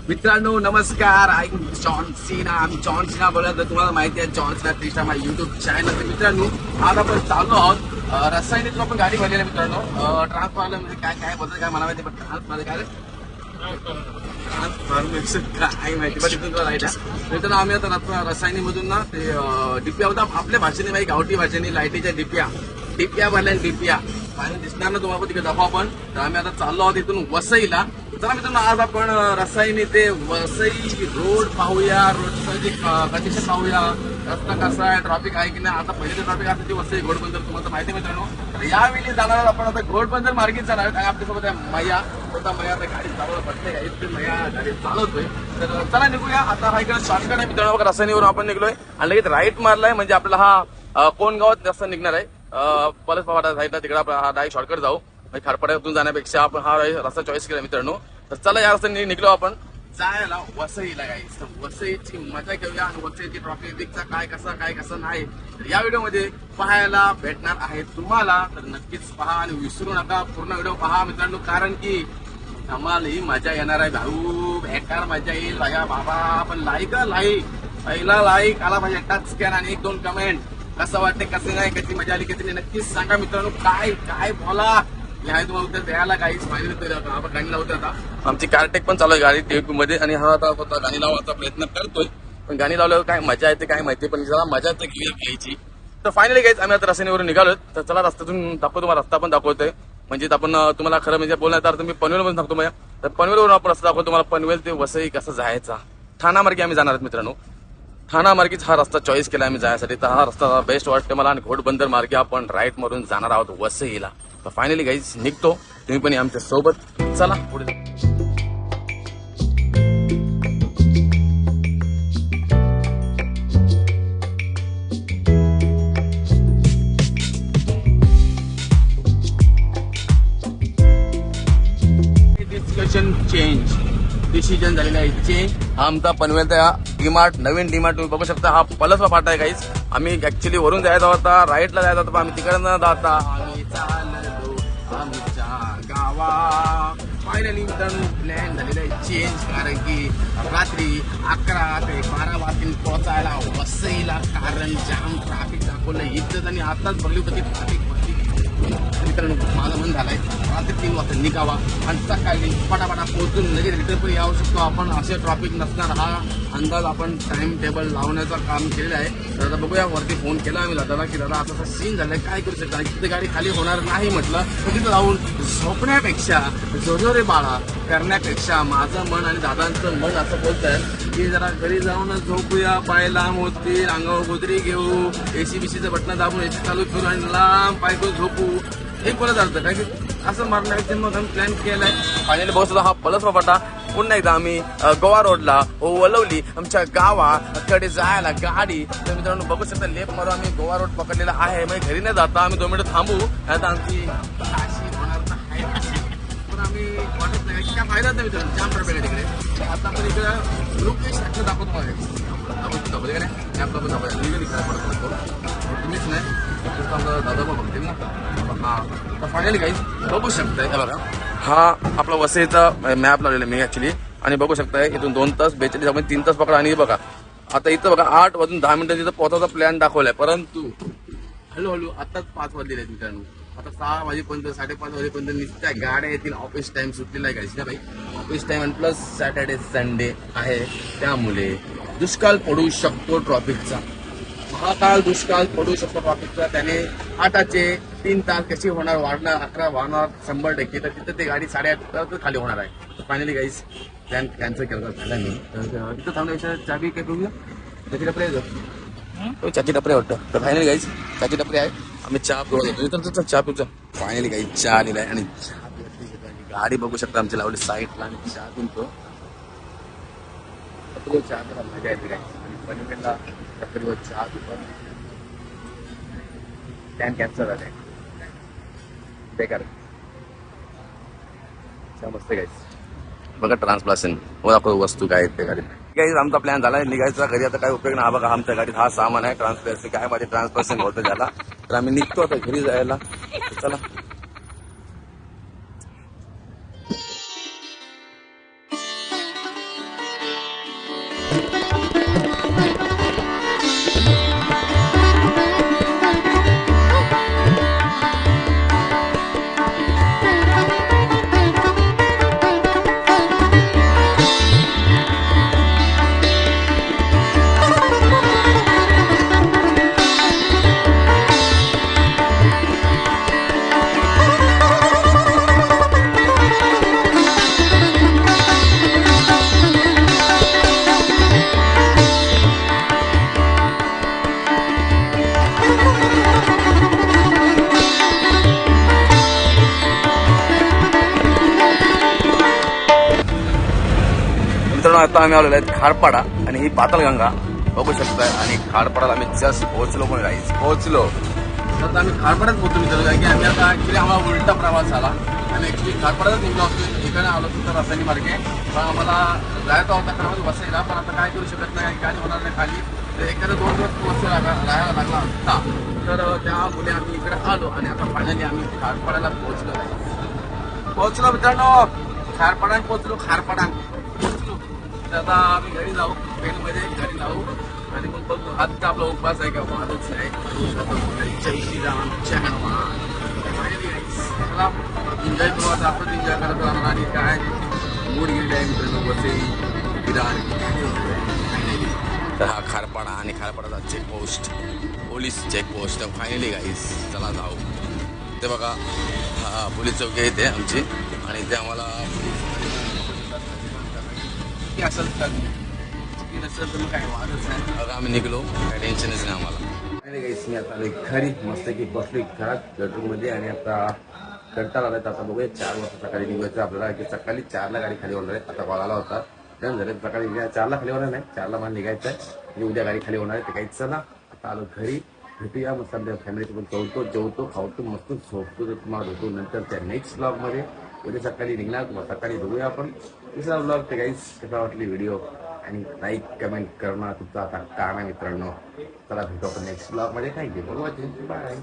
मित्रांनो नमस्कार. I John Cena. आम्ही जॉन सीना बोलत तर तुम्हाला माहिती आहे जॉन सीना त्रिष्ठा माझ्या युट्यूब चॅनल. तर मित्रांनो आज आपण चाललो आहोत रसायनीतून आपण गाडी भरलेली आहे मित्रांनो. ट्रान्सफॉर्मर मध्ये काय काय बदल काय मला माहिती पण ट्रान्सफॉर्मर काय ट्रान्सफॉर्मेशन काय माहिती पण तिथून राहिला. मित्रांनो आम्ही आता रसायनीमधून ना ते डिपिया होता आपल्या भाषेने बाई गावठी भाषेने लाईटीच्या डिपिया भरल्या डिपिया आणि दिसणार ना तुम्हाला तिकडे दाखवा आपण. तर आम्ही आता चाललो आहोत इथून वसईला. चला मित्रांनो आज आपण रसायनी ते वसई रोड पाहूया. रोडचं कंडिशन पाहूया. रस्ता कसा आहे, ट्रॉफिक आहे की नाही. आता पहिले ट्रॉफिक असते ती वसई घोडबंदर तुम्हाला माहिती मित्रांनो. तर यावेळी जाणार आपण आता घोडबंदर मार्गेत जाणार आहे. आपल्यासोबत आहे मैया. स्वतः मैया आता गाडी चालवत बसते काय मैया गाडी चालवतोय. तर चला निघूया आता. हा इकडे शॉर्टकट आहे मित्रांनो. रसायनीवरून आपण निघलोय आणि लगेच राईट मारलाय म्हणजे आपला हा कोणगावात रस्ता निघणार आहे. पलस पवाडा साईडला तिकडे आपण हा डायरेक्ट शॉर्टकट जाऊ. खारपाड्यातून जाण्यापेक्षा आपण हा रस्ता चॉईस केला मित्रांनो. तर चला या रस्त्याने निघलो आपण जायला वसईला. गाईस वसईची मजा घेऊया आणि वसईची ट्रॉफिकचा काय कसं नाही या व्हिडिओमध्ये पाहायला भेटणार आहे तुम्हाला. तर नक्कीच पहा आणि विसरू नका पूर्ण व्हिडिओ पहा मित्रांनो. कारण की आम्हाला ही मजा येणार आहे भाऊ. बेकार मजा येईल भाया बाबा. पण लाईक पहिला लाईक आला पाहिजे. टच स्कॅन आणि 1-2 कमेंट. कसं वाटते कसं नाही कशी मजा आली कशी नाही नक्कीच सांगा मित्रांनो. काय बोला लिहाय तुम्हाला उत्तर द्यायला काहीच माहिती आपण गाणी लावतोय. आता आमची कारटेक पण चालू आहे गाडी टीव्ही मध्ये आणि हा आता गाणी लावण्याचा प्रयत्न करतोय. पण गाणी लावल्यावर काय मजा येते काय माहिती पण जरा मजा तर घ्यायची. तर फायनली गाईज आम्ही आता रस्त्यावरून निघालोय. तर चला रस्त्यातून दाखवतो तुम्हाला. रस्ता पण दाखवतोय म्हणजे आपण तुम्हाला खरं म्हणजे बोलण्यात अर्थ मी पनवेलमधून सांगतो माझ्या. तर पनवेलवरून आपण रस्ता दाखवतो तुम्हाला. पनवेल ते वसई कसं जायचा. ठाणा मार्गे आम्ही जाणार आहोत मित्रांनो. ठाणा मार्गेच हा रस्ता चॉईस केला आम्ही जाण्यासाठी. तर हा रस्ता बेस्ट वाटते मला. आणि घोडबंदर मार्गे आपण राईट मारून जाणार आहोत वसईला. तर फायनली गाईज निघतो. तुम्ही पण आमच्या सोबत चला पुढे. डिसिजन झालेला आहे चेंज. हा आमचा पनवेलचा डीमार्ट नवीन डीमार्ट तुम्ही बघू शकता. हा पलसवा फाटा आहे गाईज. आम्ही ऍक्च्युली वरून जायचा होता राईटला जायचा होता पण आम्ही तिकडनं जाता आम्ही चाललो आमच्या गावा. फायनली मित्रांनो प्लॅन झालेला आहे चेंज. कारण की रात्री 11 ते 12 वाजता पोहोचायला वसईला. कारण जाम ट्रॅफिक दाखवलं इथं आणि आताच भरली होती ट्रॅफिक. मित्रांनो माझं मन झालंय रात्री 3 वाजता निघावा आणि सकाळी पटापटा पोहोचून लगेच रिटर्न पण यावं शकतो आपण. असे ट्रॉफिक नसणार हा अंदाज आपण टाइम टेबल लावण्याचं काम केलेलं आहे. तर आता बघूया वरती फोन केला आम्ही दादाला की दादा असं सीन झालंय काय करू शकता. तिथे गाडी खाली होणार नाही म्हटलं तर तिथं जाऊन झोपण्यापेक्षा जोजोरे बाळा करण्यापेक्षा माझं मन आणि दादांचं मन असं बोलतंय की जरा घरी जाऊनच झोपूया. पाय लांब होतील अंगावर गोदरी घेऊ एसी बीसीचं बटणं दाबून एसी चालू करू आणि लांब पाय करून झोपू हे बोलत असतं. काय की असं मारण्याचे मग आम्ही प्लॅन केलाय. फायनली बस हा पलसवा फाटा. पुन्हा एकदा आम्ही गोवा रोडला वलवली आमच्या गावाकडे जायला गाडी. तर मित्रांनो बघू शकता लेफ्ट मारून आम्ही गोवा रोड पकडलेला आहे. म्हणजे घरी नाही जाता आम्ही 2 मिनिटं थांबू. आता आमची काशी होणार नाही पण आम्ही वाटत नाही काय फायदा नाही मित्रांनो. जाम ट्रॅफिक आहे तिकडे. आता आपण इकडे लोकेश दाखवतो मला तुम्हीच नाही दादा पण बघतील ना. हा तर फायनली काही बघू शकताय बघा. हा आपला वसईचा मॅप लावलेला मी ऍक्च्युली आणि बघू शकताय इथून 2 तास 42 आपण 3 तास पकडा. आणि बघा आता इथं बघा 8 वाजून 10 मिनिटं तिथं पोहोचायचा प्लॅन दाखवलाय. परंतु हळूहळू आताच 5 वाजलेले आहेत मित्रांनो. आता 6 वाजेपर्यंत 5:30 वाजेपर्यंत निश्चित गाड्या येतील. ऑफिस टाइम सुटलेला आहे गाईस ना भाई. ऑफिस टाइम आणि प्लस सॅटर्डे संडे आहे त्यामुळे दुष्काळ पडू शकतो ट्रॉफिकचा. महाकाल दुष्काळ पडू शकतो ट्रॉफिकचा. त्याने 8चे 3 तास कशी होणार वाढणार 11 वाढणार 100%. तर तिथं ते गाडी 8:30 खाली होणार आहे. तर फायनली गाईस प्लॅन कॅन्सल केला झाला मी. तर तिथं थांबण्यापेक्षा चाबी काय करूया चाची टपरे आहे चाची टपरे वाटतं. तर फायनली गाईस चाची टपरे आहे. आम्ही चहा पिऊ चहा पिऊचा. फायनली गाईस चहा आलेला आहे आणि गाडी बघू शकता आमची लावली साईडला आणि चहा पितो. चहा करा मजा येते गाईस. आणि पनवेलला चहा पितो. प्लॅन कॅन्सल झालाय बेकार. मस्त गाईस बघा ट्रान्सप्लाशन व आपण वस्तू काय आहेत त्या गाडीत. काही आमचा प्लॅन झाला निघायचा घरी. आता काय उपयोग नाही. बघा आमच्या गाडीत हा सामान आहे ट्रान्सप्लाशन काय माझे ट्रान्सप्लाशन होतं झाला. तर आम्ही निघतो आता घरी जायला. चला आता आम्ही आलेलो आहेत खारपाडा आणि ही पाताळगंगा बघू शकताय आणि खारपाडाला आम्ही जस्ट पोहोचलो पण गाईस पोहोचलो. तर आता आम्ही खारपाड्यात पोहोचून इथं कारण की आम्ही आता ऍक्च्युली आम्हाला उलटा प्रवास झाला. आम्ही ऍक्च्युली खारपाड्यात निघलो असतो इकडे आलो तर रसायनी मार्गे पण आम्हाला जायचा होता खरं बसायला पण आता काय करू शकत नाही काय होणार नाही खाली तर एखादा 2 दिवस बस राहायला लागला असता तर त्यामुळे आम्ही इकडे आलो आणि आता फायनली आम्ही खारपाड्याला पोहोचलो मित्रांनो. खारपाडात पोहोचलो तर आता आम्ही घरी जाऊ ट्रेनमध्ये घरी जाऊ आणि मग बघू आजचा आपला उपवास आहे का वादच नाही एन्जॉय करू आता आपण एन्जॉय करत राहणार आणि काय मूड गेली आहे मित्रांनो वसई विरार. तर हा खारपाडा आणि खारपाडाचा चेकपोस्ट पोलीस चेकपोस्ट फायनली गाईस चला जाऊ. ते बघा हा पोलीस चौकी येते आमची आणि ते आम्हाला असेल तर नसेल तर मग काय वादच नाही. बघा आम्ही निघलो काय टेन्शनच नाही आम्हाला. मी आता घरी मस्त की बसलो घरात बेडरूममध्ये आणि आता कंटाळा आलाय. आता बघूया 4 वाजता सकाळी निघायचं आपल्याला की सकाळी 4ला गाडी खाली होणार आहे. आता कॉल आला होता डन झालं सकाळी 4ला खाली होणार नाही 4ला मला निघायचं आहे आणि उद्या गाडी खाली होणार आहे. ते काहीच चला आता आलो घरी भेटूया मस्त आपल्या फॅमिलीसोबत जेवतो खावतो मस्त झोपतो तर तुम्हाला भेटू नंतर त्या नेक्स्ट ब्लॉगमध्ये उद्या सकाळी निघणार मग सकाळी बघूया आपण दुसरा ब्लॉग. ते काहीच कसा वाटली व्हिडिओ आणि लाईक कमेंट करणं तुमचा आता काम आहे मित्रांनो. चला भेटू आपण नेक्स्ट ब्लॉगमध्ये. Thank you for watching bye.